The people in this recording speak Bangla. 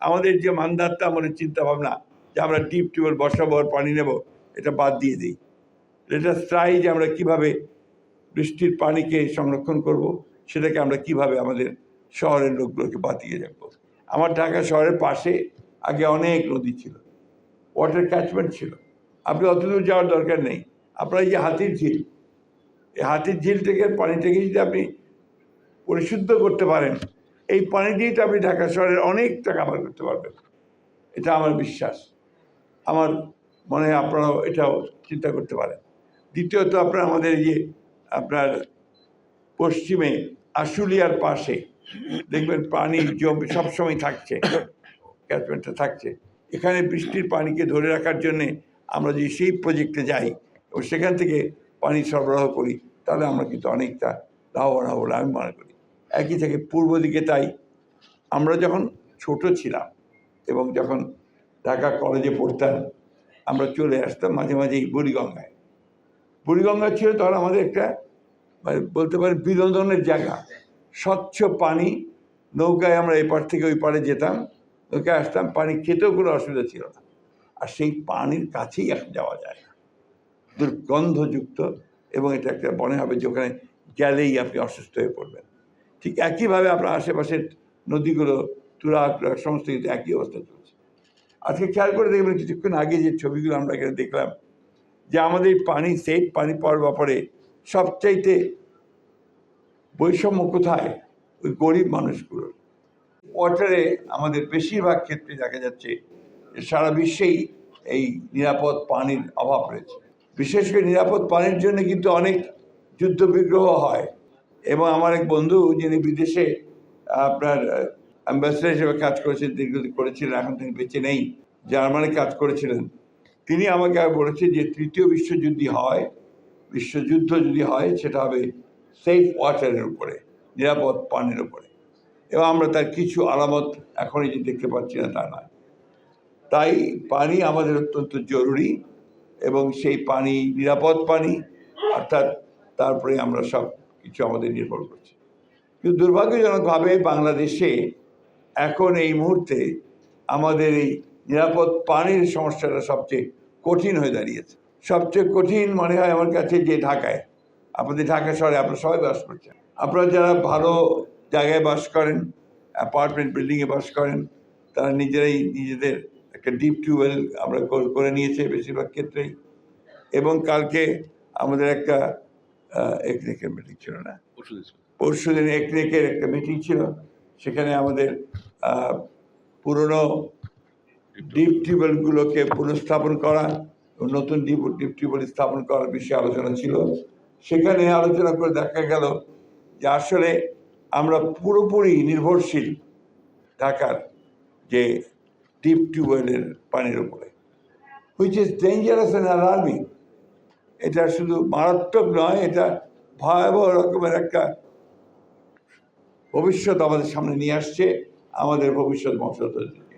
আমাদের যে মানধাত্তা, আমাদের চিন্তা ভাবনা যে আমরা ডিপ টিউবওয়েল বসাবো আর পানি নেব, এটা বাদ দিয়ে দিই। এটা ট্রাই যে আমরা কিভাবে বৃষ্টির পানিকে সংরক্ষণ করব, সেটাকে আমরা কিভাবে আমাদের শহরের লোকগুলোকে বাঁচিয়ে রাখবো। আমার ঢাকা শহরের পাশে আগে অনেক নদী ছিল, ওয়াটার ক্যাচমেন্ট ছিল। আপনি অতদূর যাওয়ার দরকার নেই। আপনার এই যে হাতির ঝিল, এই হাতির ঝিল থেকে পানিটাকে যদি আপনি পরিশুদ্ধ করতে পারেন, এই পানি দিয়েই তো আপনি ঢাকা শহরের অনেকটা কাভার করতে পারবেন। এটা আমার বিশ্বাস। আমার মনে হয় আপনারাও এটাও চিন্তা করতে পারেন। দ্বিতীয়ত, আপনার আমাদের এই যে আপনার পশ্চিমে আশুলিয়ার পাশে দেখবেন পানি জমে সবসময় থাকছে, ক্যাচমেন্টটা থাকছে। এখানে বৃষ্টির পানিকে ধরে রাখার জন্যে আমরা যদি সেই প্রজেক্টে যাই এবং সেখান থেকে পানি সরবরাহ করি, তাহলে আমরা কিন্তু অনেকটা লাভবান হব বলে আমি মনে করি। একই থেকে পূর্ব দিকে তাই আমরা যখন ছোট ছিলাম এবং যখন ঢাকা কলেজে পড়তাম, আমরা চলে আসতাম মাঝে মাঝেই বুড়িগঙ্গায়। বুড়িগঙ্গা ছিল তখন আমাদের একটা বলতে পারি বিনোদনের জায়গা। স্বচ্ছ পানি, নৌকায় আমরা এপার থেকে ওই পারে যেতাম, নৌকায় আসতাম, পানি খেতেও কোনো অসুবিধা ছিল না। আর সেই পানির কাছেই এখন যাওয়া যায় না, দুর্গন্ধযুক্ত, এবং এটা একটা মনে হবে যে ওখানে গেলেই আপনি অসুস্থ হয়ে পড়বেন। ঠিক একইভাবে আপনার আশেপাশের নদীগুলো, তুরাগ সমস্ত কিছু একই অবস্থা চলছে। আজকে খেয়াল করে দেখবেন, কিছুক্ষণ আগে যে ছবিগুলো আমরা এখানে দেখলাম, যে আমাদের পানি সেট, পানি পাওয়ার ব্যাপারে সবচাইতে বৈষম্য কোথায়? ওই গরিব মানুষগুলোর। ওয়াটারে আমাদের বেশিরভাগ ক্ষেত্রে দেখা যাচ্ছে যে সারা বিশ্বেই এই নিরাপদ পানির অভাব রয়েছে। বিশেষ করে নিরাপদ পানির জন্য কিন্তু অনেক যুদ্ধ বিগ্রহ হয়। এবং আমার এক বন্ধু, যিনি বিদেশে আপনার অ্যাম্বাসেডর হিসেবে কাজ করেছেন, দীর্ঘদিন করেছিলেন, এখন তিনি বেঁচে নেই, জার্মানি কাজ করেছিলেন, তিনি আমাকে বলেছে যে তৃতীয় বিশ্বযুদ্ধ যদি হয় সেটা হবে সেফ ওয়াটারের উপরে, নিরাপদ পানির উপরে। এবং আমরা তার কিছু আলামত এখনই যে দেখতে পাচ্ছি না তা নয়। তাই পানি আমাদের অত্যন্ত জরুরি, এবং সেই পানি নিরাপদ পানি, অর্থাৎ তারপরে আমরা সব কিছু আমাদের নির্ভর করছি। কিন্তু দুর্ভাগ্যজনকভাবে বাংলাদেশে এখন এই মুহূর্তে আমাদের এই নিরাপদ পানির সমস্যাটা সবচেয়ে কঠিন হয়ে দাঁড়িয়েছে। সবচেয়ে কঠিন মনে হয় আমার কাছে যে ঢাকায়, আপনাদের ঢাকা শহরে আপনারা সবাই বাস করছেন, আপনারা যারা ভালো জায়গায় বাস করেন, অ্যাপার্টমেন্ট বিল্ডিংয়ে বাস করেন, তারা নিজেরাই নিজেদের একটা ডিপ টিউবওয়েল আমরা করে নিয়েছে বেশিরভাগ ক্ষেত্রেই। এবং কালকে আমাদের একটা একনেকের মিটিং ছিল, না পরশুদিন একনেকের একটা মিটিং ছিল, সেখানে আমাদের পুরনো ডিপ টিউবওয়েলগুলোকে পুনঃস্থাপন করা, নতুন ডিপ টিউবওয়েল স্থাপন করার বিষয়ে আলোচনা ছিল। সেখানে আলোচনা করে দেখা গেল যে আসলে আমরা পুরোপুরি নির্ভরশীল ঢাকার যে ডিপ টিউবওয়েলের পানির উপরে, which is dangerous and alarming. এটা শুধু মারাত্মক নয়, এটা ভয়াবহ রকমের একটা ভবিষ্যৎ আমাদের সামনে নিয়ে আসছে, আমাদের ভবিষ্যৎ বংশধরদের।